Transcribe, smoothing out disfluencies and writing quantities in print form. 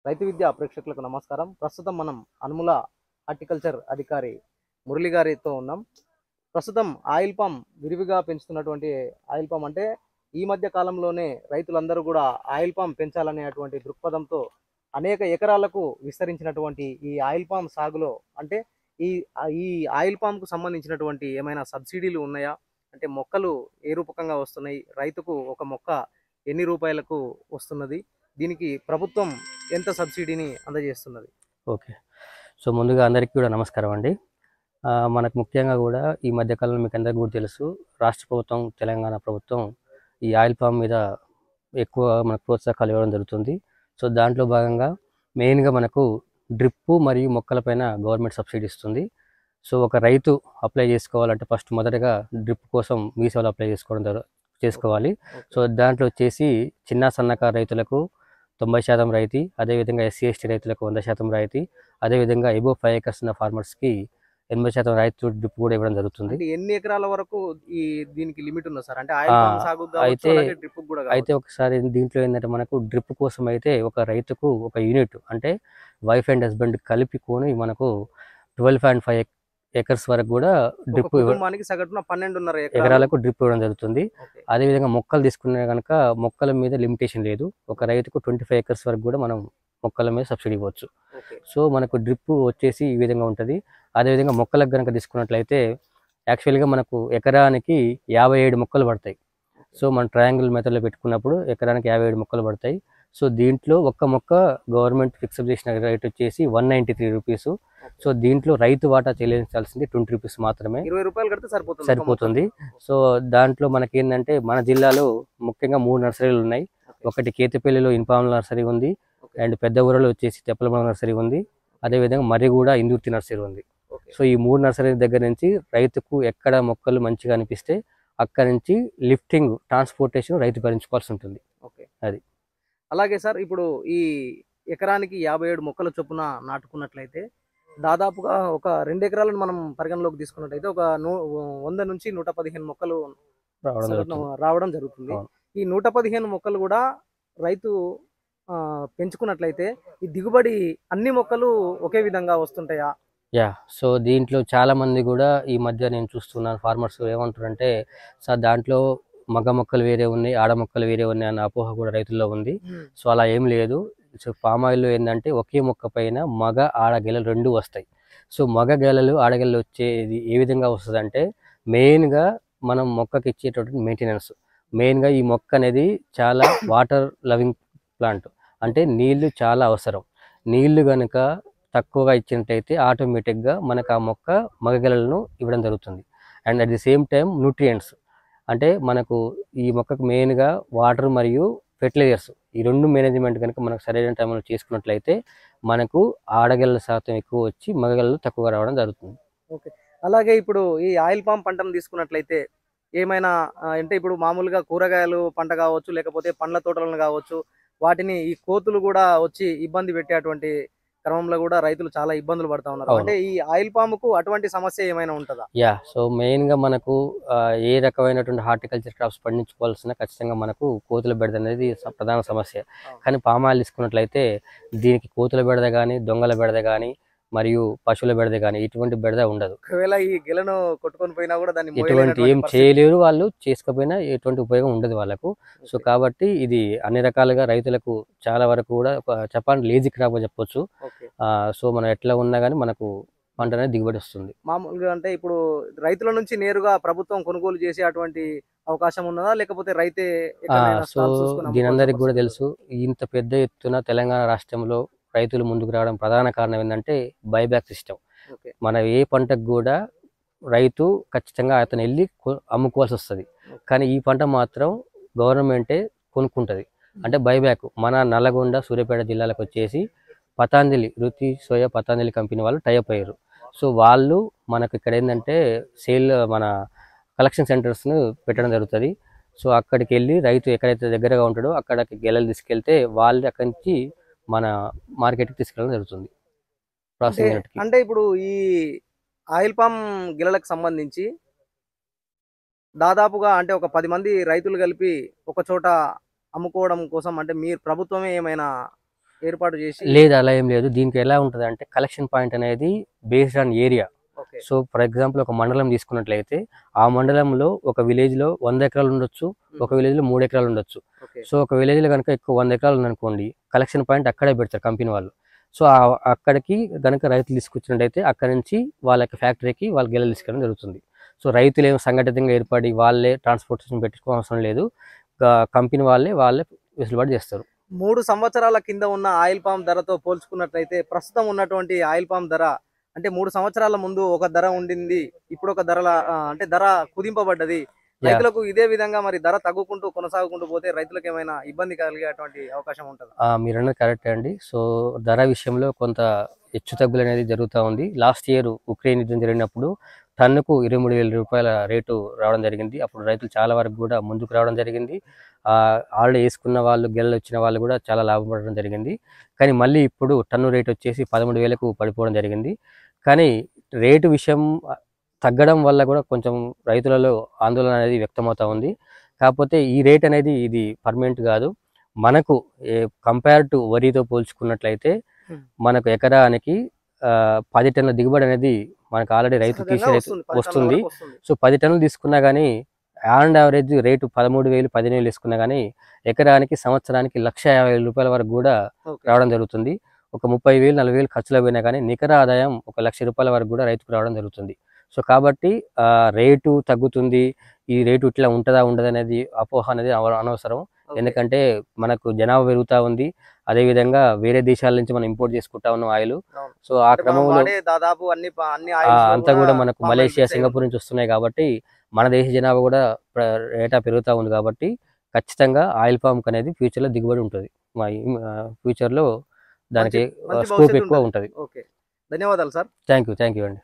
రైతు విద్యా ప్రేక్షకులకు నమస్కారం. ప్రస్తుతం మనం అనుముల హార్టికల్చర్ అధికారి మురళి గారితో ఉన్నాం. ప్రస్తుతం ఆయిల్ పామ్ విరివిగా పెంచుతున్నటువంటి ఆయిల్ పామ్ అంటే ఈ మధ్య కాలంలోనే రైతులందరూ కూడా ఆయిల్ పామ్ పెంచాలనేటువంటి దృక్పథంతో అనేక ఎకరాలకు విస్తరించినటువంటి ఈ ఆయిల్ పామ్ సాగులో అంటే ఈ ఈ ఆయిల్ పామ్కు సంబంధించినటువంటి ఏమైనా సబ్సిడీలు ఉన్నాయా? అంటే మొక్కలు ఏ రూపకంగా వస్తున్నాయి? రైతుకు ఒక మొక్క ఎన్ని రూపాయలకు వస్తున్నది? దీనికి ప్రభుత్వం ఎంత సబ్సిడీని అందజేస్తున్నది? ఓకే. సో, ముందుగా అందరికీ కూడా నమస్కారం అండి. మనకు ముఖ్యంగా గూడా ఈ మధ్య కాలంలో మీకందరికి గూడా తెలుసు. రాష్ట్ర ప్రభుత్వం, తెలంగాణ ప్రభుత్వం ఈ ఆయిల్ పామ్ మీద ఎక్కువ మనకు ప్రోత్సాహకాలు ఇవ్వడం జరుగుతుంది. సో, దాంట్లో భాగంగా మెయిన్‌గా మనకు డ్రిప్పు మరియు మొక్కలపైన గవర్నమెంట్ సబ్సిడీ ఇస్తుంది. సో, ఒక రైతు అప్లై చేసుకోవాలంటే ఫస్ట్ మొదటగా డ్రిప్ కోసం మీ సేవలో అప్లై చేసుకోవాలి. సో, దాంట్లో వచ్చేసి చిన్న, సన్నకారు రైతులకు 90% రాయితీ, అదేవిధంగా ఎస్సీ, ఎస్టీ రైతులకు 100% రాయితీ, అదేవిధంగా అబోవ్ 5 acres ఉన్న ఫార్మర్స్‌కి 80% రాయితీ డ్రిప్ కూడా ఇవ్వడం జరుగుతుంది. అంటే ఎన్ని ఎకరాల వరకు దీనికి లిమిట్ ఉందా సార్? అంటే ఆయిల్ ఆ! పామ్ సాగుకు కావచ్చు, అయితే అలాగే డ్రిప్ కూడా అయితే కావచ్చు. ఒకసారి దీంట్లో ఏందంటే మనకు డ్రిప్ కోసం అయితే ఒక రైతుకు ఒక యూనిట్ అంటే వైఫ్ అండ్ హస్బెండ్ కలిపికొని మనకు 12.5 ఎకర్స్ వరకు కూడా ఒక డ్రిప్ కుటుంబానికి సగటున 12.5 ఎకరాలకు డ్రిప్ ఇవ్వడం జరుగుతుంది. ఓకే. అదేవిధంగా మొక్కలు తీసుకునే కనుక మొక్కల మీద లిమిటేషన్ లేదు. ఒక రైతుకు 25 ఎకర్స్ వరకు కూడా మనం మొక్కల మీద సబ్సిడీ ఇవ్వచ్చు. ఓకే. సో, మనకు డ్రిప్ వచ్చేసి ఈ విధంగా ఉంటుంది. అదేవిధంగా మొక్కలకు గనక తీసుకున్నట్లయితే యాక్చువల్‌గా మనకు ఎకరానికి 57 మొక్కలు పడతాయి. సో, మనం ట్రయాంగిల్ మెథడ్‌లో పెట్టుకున్నప్పుడు ఎకరానికి 57 మొక్కలు పడతాయి. సో, దీంట్లో ఒక్క మొక్క గవర్నమెంట్ ఫిక్స్ చేసిన రేట్ వచ్చేసి రూ. 193. సో, దీంట్లో రైతు వాటా చెల్లించాల్సింది రూ. 20 మాత్రమే రూ. 20 కడితే సరిపోతుంది ఒక సరిపోతుంది. మొక్కకు. సో, దాంట్లో మనకేందంటే మన జిల్లాలో ముఖ్యంగా 3 నర్సరీలు ఉన్నాయి. ఓకే. ఒకటి కేతపల్లిలో ఇన్పాముల నర్సరీ ఉంది. ఓకే. అండ్ పెద్ద ఊరలో వచ్చేసి తెప్పలమల నర్సరీ ఉంది. అదేవిధంగా మర్రిగూడ ఇందుర్తి నర్సరీ ఉంది. ఓకే. సో, ఈ 3 నర్సరీల దగ్గర నుంచి రైతుకు ఎక్కడ మొక్కలు మంచిగా అనిపిస్తే అక్కడి నుంచి లిఫ్టింగ్, ట్రాన్స్‌పోర్టేషన్ రైతు భరించుకోవాల్సి ఉంటుంది. ఓకే. అది. అలాగే సార్, ఇప్పుడు ఈ ఎకరానికి 57 మొక్కల చొప్పున నాటుకున్నట్లయితే దాదాపుగా ఒక 2 ఎకరాలను మనం పరిగణలోకి తీసుకున్నట్టయితే ఒక 100 నుంచి 115 మొక్కలు రావడం సగటున జరుగుతుంది. రావడం జరుగుతుంది. అవును. ఈ 115 మొక్కలు కూడా రైతు పెంచుకున్నట్లయితే ఈ దిగుబడి అన్ని మొక్కలు ఒకే విధంగా వస్తుంటాయా? యాహ్! సో, దీంట్లో చాలామంది గూడా ఈ మధ్య నేను చూస్తున్నాను ఫార్మర్స్ ఏమంటారంటే, సార్ దాంట్లో మగ మొక్కలు వేరే ఉన్నాయి, ఆడ మొక్కలు వేరే ఉన్నాయి అన్న అపోహ కూడా రైతుల్లో ఉంది. సో, అలా ఏం లేదు. సో, పామ్ ఆయిల్‌లో ఏందంటే ఒకే మొక్క పైన మగ, ఆడ గెలలు 2 వస్తాయి. సో, మగ గెలలు, ఆడ గెలలు వచ్చేది ఏ విధంగా వస్తదంటే మెయిన్‌గా మనం మొక్కకి ఇచ్చేటటువంటి మెయింటెనెన్స్. మెయిన్‌గా ఈ మొక్క అనేది చాలా వాటర్ లవింగ్ ప్లాంట్. అంటే నీళ్లు చాలా అవసరం. నీళ్లు గనుక తక్కువగా ఇచ్చినట్టయితే ఆటోమేటిక్‌గా మనకు ఆ మొక్క మగగెలలను ఇవ్వడం జరుగుతుంది. And at the same time nutrients అంటే మనకు ఈ మొక్కకు మెయిన్‌గా వాటర్ మరియు ఫెర్టిలైజర్స్ ఈ 2 మేనేజ్‌మెంట్ గనుక మనకు సరైన టైంలో చేసుకున్నట్లయితే మనకు ఆడగెలల శాతం ఎక్కువ వచ్చి మగగెలలు తక్కువగా రావడం జరుగుతుంది. ఓకే. అలాగే ఇప్పుడు ఈ ఆయిల్ పామ్ పంటను తీసుకున్నట్లయితే ఏమైనా అంటే ఇప్పుడు మామూలుగా కూరగాయలు పంట కావచ్చు, లేకపోతే పండ్ల తోటలను కావచ్చు, వాటిని ఈ కోతులు కూడా వచ్చి ఇబ్బంది పెట్టేటువంటి క్రమంలో కూడా రైతులు చాలా ఇబ్బందులు పడతా ఉన్నారు. అవును. అంటే ఈ ఆయిల్ పాముకు అటువంటి సమస్య ఏమైనా ఉంటదా? యాహ్! సో, మెయిన్‌గా మనకు ఏ రకమైనటువంటి హార్టికల్చర్ క్రాప్స్ పండించుకోవాల్సిన ఖచ్చితంగా మనకు కోతుల బెడద అనేది ప్రధాన సమస్య. కానీ పామ్ ఆయిల్ తీసుకున్నట్లయితే దీనికి కోతుల బెడద గానీ, దొంగల బెడద గానీ, మరియు పశువుల బెడద గానీ ఎటువంటి బెడద ఉండదు. ఒకవేళ ఈ గెలను కొట్టుకొని పోయినా కూడా దాన్ని ఎటువంటి మోయలేనటువంటి ఏం పరిస్థితి. చేయలేరు వాళ్ళు. చేసుకోకపోయినా ఎటువంటి ఉపయోగం ఉండదు వాళ్ళకు. So, okay. కాబట్టి ఇది అన్ని రకాలుగా రైతులకు చాలా వరకు కూడా ఒక చెప్పాలంటే లేజీ క్రాప్ చెప్పొచ్చు. ఓకే. సో, మనం ఎట్లా ఉన్నా గానీ మనకు పంట అనేది దిగుబడి వస్తుంది. మామూలుగా అంటే ఇప్పుడు రైతుల నుంచి నేరుగా ప్రభుత్వం కొనుగోలు చేసే అటువంటి అవకాశం ఉన్నదా? లేకపోతే రైతే ఎక్కడైనా సో, స్టాల్స్ చూసుకొని అమ్ముకోవాల్సిన దీనందరికి కూడా పరిస్థితి తెలుసు. ఇంత పెద్ద ఎత్తున తెలంగాణ రాష్ట్రంలో రైతులు ముందుకు రావడం ప్రధాన కారణం ఏందంటే బైబ్యాక్ సిస్టమ్. ఓకే. మన ఏ పంటకు గూడా రైతు ఖచ్చితంగా అతను ఎళ్లి అమ్ముకోవాల్సి వస్తది. కానీ ఈ పంట మాత్రం గవర్నమెంటే కొనుక్కుంటది. అంటే బైబ్యాక్ మన నల్లగొండ, సూర్యాపేట జిల్లాలకు వచ్చేసి పతాంజలి రుచి సోయా పతాంజలి కంపెనీ వాళ్ళు టై అప్ అయ్యారు. సో, వాళ్ళు మనకు ఇక్కడ ఏందంటే మన కలెక్షన్ సెంటర్స్‌ను పెట్టడం జరుగుతది. సో, అక్కడికెళ్ళి రైతు ఎక్కడైతే దగ్గరగా ఉంటాడో అక్కడికి గెలలు తీసుకెళ్తే వాళ్ళు అక్కడి నుంచి మన మార్కెట్‌కి తీసుకెళ్ళడం జరుగుతుంది. అంటే ప్రాసెసింగ్ యూనిట్‌కి. అంటే ఇప్పుడు ఈ ఆయిల్ పామ్ గిలలకు సంబంధించి దాదాపుగా అంటే ఒక 10 మంది రైతులు కలిపి ఒక చోట అమ్ముకోవడం కోసం అంటే మీరు ప్రభుత్వమే ఏమైనా ఏర్పాటు చేసి లేదు, అలా ఏం లేదు. దీనికి ఎలా ఉంటుంది అంటే కలెక్షన్ పాయింట్ అనేది based on area. Okay so for example ఒక మండలం తీసుకున్నట్లయితే ఆ మండలంలో ఒక విలేజ్ లో 100 ఎకరాలు ఉండొచ్చు, ఒక విలేజ్ లో 3 ఎకరాలు ఉండొచ్చు. ఓకే సో ఒక విలేజ్ లో కనుక ఎక్కువ 100 ఎకరాలు ఉందనుకోండి, కలెక్షన్ పాయింట్ అక్కడే పెడతారు కంపెనీ వాళ్ళు. సో అక్కడికి కనుక రైతులు తీసుకొచ్చినట్టయితే అక్కడ నుంచి వాళ్ళ యొక్క ఫ్యాక్టరీకి వాళ్ళ గెలలు తీసుకెళ్ళడం జరుగుతుంది. సో రైతులు ఏమో సంఘటితంగా ఏర్పడి వాళ్ళే ట్రాన్స్పోర్టేషన్ పెట్టుకోవాల్సిన అవసరం లేదు. కంపెనీ వాళ్ళే వెసులుబాటు చేస్తారు. 3 సంవత్సరాల కింద ఉన్న ఆయిల్ పామ్ ధరతో పోల్చుకున్నట్లయితే ప్రస్తుతం ఉన్నటువంటి ఆయిల్ పామ్ ధర అంటే 3 సంవత్సరాల ముందు ఒక ధర ఉండింది, ఇప్పుడు ఒక అంటే ధర కుదింపబడ్డది. రైతులకు ఇదే విధంగా మరి ధర తగ్గుకుంటూ కొనసాగుకుంటూ పోతే రైతులకు ఏమైనా ఇబ్బంది కలిగేటువంటి అవకాశం ఉంటుంది? మీరు అన్నది కరెక్ట్ అండి. సో ధర విషయంలో కొంత హెచ్చు తగ్గులు అనేది జరుగుతూ ఉంది. లాస్ట్ ఇయర్ ఉక్రెయిన్ యుద్ధం జరిగినప్పుడు టన్నుకు 23,000 రూపాయల రేటు రావడం జరిగింది. అప్పుడు రైతులు చాలా వరకు కూడా ముందుకు రావడం జరిగింది. ఆల్రెడీ వేసుకున్న వాళ్ళు, గెలలు వచ్చిన వాళ్ళు కూడా చాలా లాభపడడం జరిగింది. కానీ మళ్ళీ ఇప్పుడు టన్ను రేట్ వచ్చేసి 13,000కు పడిపోవడం జరిగింది. కానీ రేటు విషయం తగ్గడం వల్ల కూడా కొంచెం రైతులలో ఆందోళన అనేది వ్యక్తమవుతా ఉంది. కాకపోతే ఈ రేట్ అనేది ఇది పర్మనెంట్ కాదు. మనకు కంపేర్ టు వరితో పోల్చుకున్నట్లయితే మనకు ఎకరానికి 10 టన్నుల దిగుబడి అనేది మనకు ఆల్రెడీ రైతు వస్తుంది. సో 10 టన్నులు తీసుకున్నా కానీ ఆన్ యావరేజ్ రేటు 13,000 15,000 తీసుకున్నా కానీ ఎకరానికి సంవత్సరానికి 1,50,000 రూపాయల వరకు కూడా రావడం జరుగుతుంది. ఒక 30,000 40,000 ఖర్చులు పోయినా కానీ నికర ఆదాయం 1,00,000 రూపాయల వరకు కూడా రైతుకు రావడం జరుగుతుంది. సో కాబట్టి రేటు తగ్గుతుంది, ఈ రేటు ఇట్లా ఉంటుందా ఉండదు అనేది అపోహ అనేది అనవసరం. ఎందుకంటే మనకు జనాభా పెరుగుతూ ఉంది, అదేవిధంగా వేరే దేశాల నుంచి మనం ఇంపోర్ట్ చేసుకుంటా ఉన్నాం ఆయిల్. సో ఆ క్రమంలో దాదాపు అంతా కూడా మనకు మలేషియా, సింగపూర్ నుంచి వస్తున్నాయి కాబట్టి మన దేశ జనాభా కూడా రేటా పెరుగుతూ ఉంది. కాబట్టి ఖచ్చితంగా ఆయిల్ పామ్ అనేది ఫ్యూచర్లో దిగుబడి ఉంటుంది. ఫ్యూచర్లో దానికి స్కోప్ ఎక్కువ ఉంటుంది. ధన్యవాదాలు సార్. థ్యాంక్ యూ అండి.